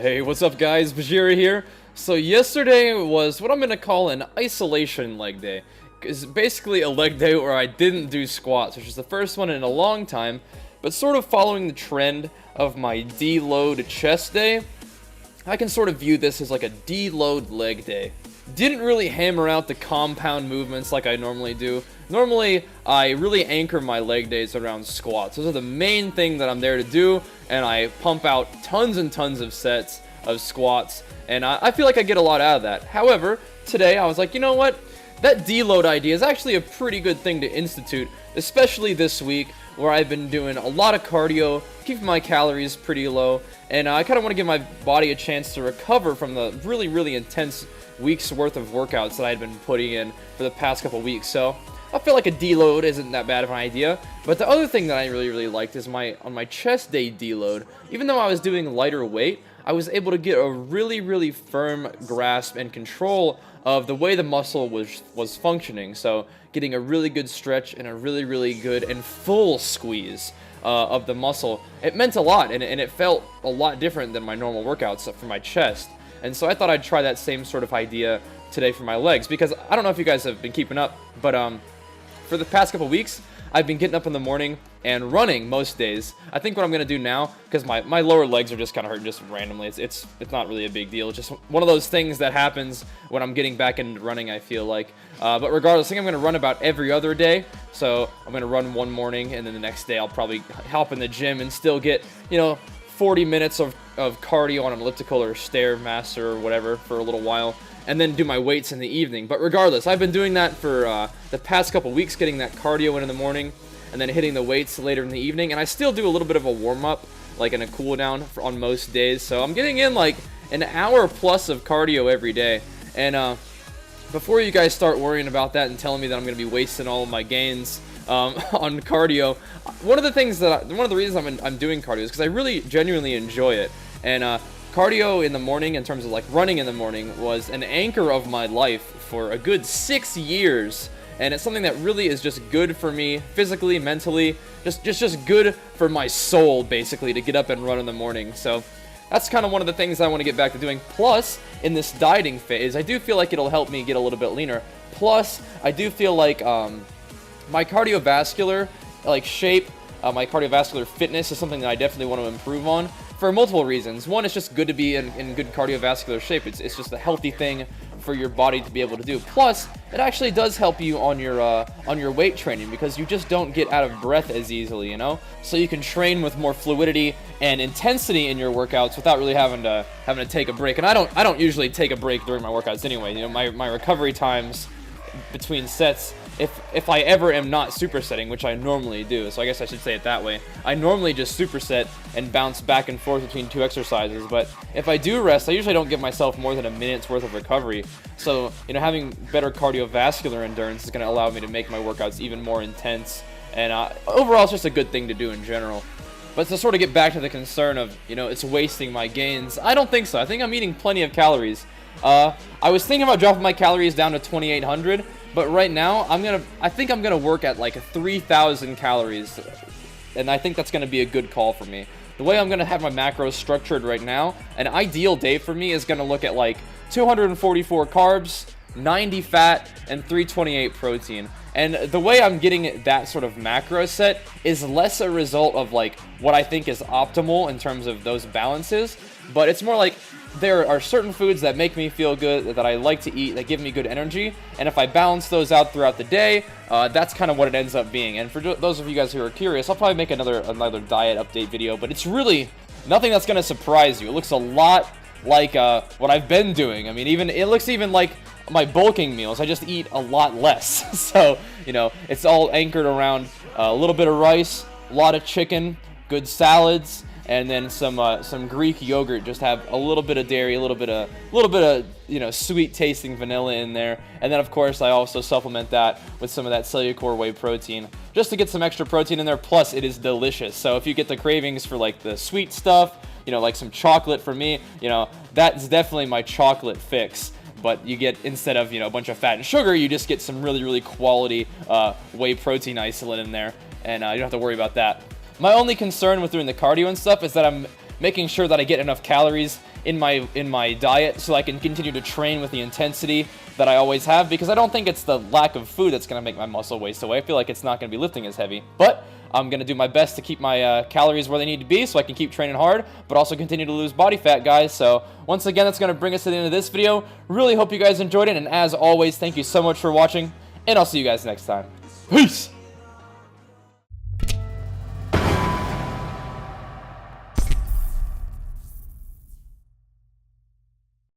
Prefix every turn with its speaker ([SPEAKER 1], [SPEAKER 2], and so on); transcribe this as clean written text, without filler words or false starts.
[SPEAKER 1] Hey, what's up guys, Bajheera here. So yesterday was what I'm going to call an isolation leg day. It's basically a leg day where I didn't do squats, which is the first one in a long time, but sort of following the trend of my deload chest day, I can sort of view this as like a deload leg day. Didn't really hammer out the compound movements like I normally do. Normally, I really anchor my leg days around squats. Those are the main thing that I'm there to do, and I pump out tons and tons of sets of squats, and I feel like I get a lot out of that. However, today I was like, you know what? That deload idea is actually a pretty good thing to institute, especially this week where I've been doing a lot of cardio, keeping my calories pretty low, and I kind of want to give my body a chance to recover from the really intense week's worth of workouts that I'd been putting in for the past couple weeks. So I feel like a deload isn't that bad of an idea. But the other thing that I really liked is on my chest day deload, even though I was doing lighter weight, I was able to get a really firm grasp and control of the way the muscle was functioning. So getting a really good stretch and a really good and full squeeze of the muscle. It meant a lot, and it felt a lot different than my normal workouts for my chest. And so I thought I'd try that same sort of idea today for my legs, because I don't know if you guys have been keeping up, but for the past couple weeks, I've been getting up in the morning and running most days. I think what I'm going to do now, because my lower legs are just kind of hurting just randomly, it's not really a big deal. It's just one of those things that happens when I'm getting back into running, I feel like. But regardless, I think I'm going to run about every other day. So I'm going to run one morning, and then the next day I'll probably hop in the gym and still get, 40 minutes of cardio on an elliptical or Stairmaster or whatever for a little while, and then do my weights in the evening. But regardless, I've been doing that for the past couple weeks, getting that cardio in the morning and then hitting the weights later in the evening. And I still do a little bit of a warm-up, like in a cool-down on most days. So I'm getting in like an hour plus of cardio every day. And before you guys start worrying about that and telling me that I'm going to be wasting all of my gains on cardio, one of the reasons I'm doing cardio is because I really genuinely enjoy it. And cardio in the morning, in terms of like running in the morning, was an anchor of my life for a good 6 years, and it's something that really is just good for me physically, mentally, just good for my soul, basically, to get up and run in the morning. So that's kind of one of the things I want to get back to doing. Plus, in this dieting phase, I do feel like it'll help me get a little bit leaner. Plus, I do feel like my cardiovascular shape, my cardiovascular fitness is something that I definitely want to improve on for multiple reasons. One, it's just good to be in good cardiovascular shape. It's just a healthy thing for your body to be able to do. Plus, it actually does help you on your weight training, because you just don't get out of breath as easily, So you can train with more fluidity and intensity in your workouts without really having to take a break. And I don't usually take a break during my workouts anyway. My recovery times between sets, if I ever am not supersetting, which I normally do, so I guess I should say it that way, I normally just superset and bounce back and forth between two exercises. But if I do rest, I usually don't give myself more than a minute's worth of recovery. So having better cardiovascular endurance is going to allow me to make my workouts even more intense, and overall it's just a good thing to do in general. But to sort of get back to the concern of it's wasting my gains, I don't think so. I think I'm eating plenty of calories. I was thinking about dropping my calories down to 2,800, but right now I think I'm gonna work at like 3,000 calories, and I think that's gonna be a good call for me. The way I'm gonna have my macros structured right now, an ideal day for me is gonna look at like 244 carbs, 90 fat, and 328 protein. And the way I'm getting that sort of macro set is less a result of like what I think is optimal in terms of those balances, but it's more like there are certain foods that make me feel good, that I like to eat, that give me good energy, and if I balance those out throughout the day, that's kind of what it ends up being. And for those of you guys who are curious, I'll probably make another diet update video, but it's really nothing that's going to surprise you. It looks a lot like what I've been doing. I mean, it looks even like my bulking meals. I just eat a lot less. So, it's all anchored around a little bit of rice, a lot of chicken, good salads, and then some Greek yogurt. Just have a little bit of dairy, a little bit of sweet tasting vanilla in there, and then of course I also supplement that with some of that CELLUCOR whey protein, just to get some extra protein in there. Plus, it is delicious. So if you get the cravings for like the sweet stuff, like some chocolate for me, that's definitely my chocolate fix. But you get, instead of a bunch of fat and sugar, you just get some really quality whey protein isolate in there, and you don't have to worry about that. My only concern with doing the cardio and stuff is that I'm making sure that I get enough calories in my diet so I can continue to train with the intensity that I always have, because I don't think it's the lack of food that's going to make my muscle waste away. I feel like it's not going to be lifting as heavy, but I'm going to do my best to keep my calories where they need to be so I can keep training hard, but also continue to lose body fat, guys. So once again, that's going to bring us to the end of this video. Really hope you guys enjoyed it, and as always, thank you so much for watching, and I'll see you guys next time. Peace!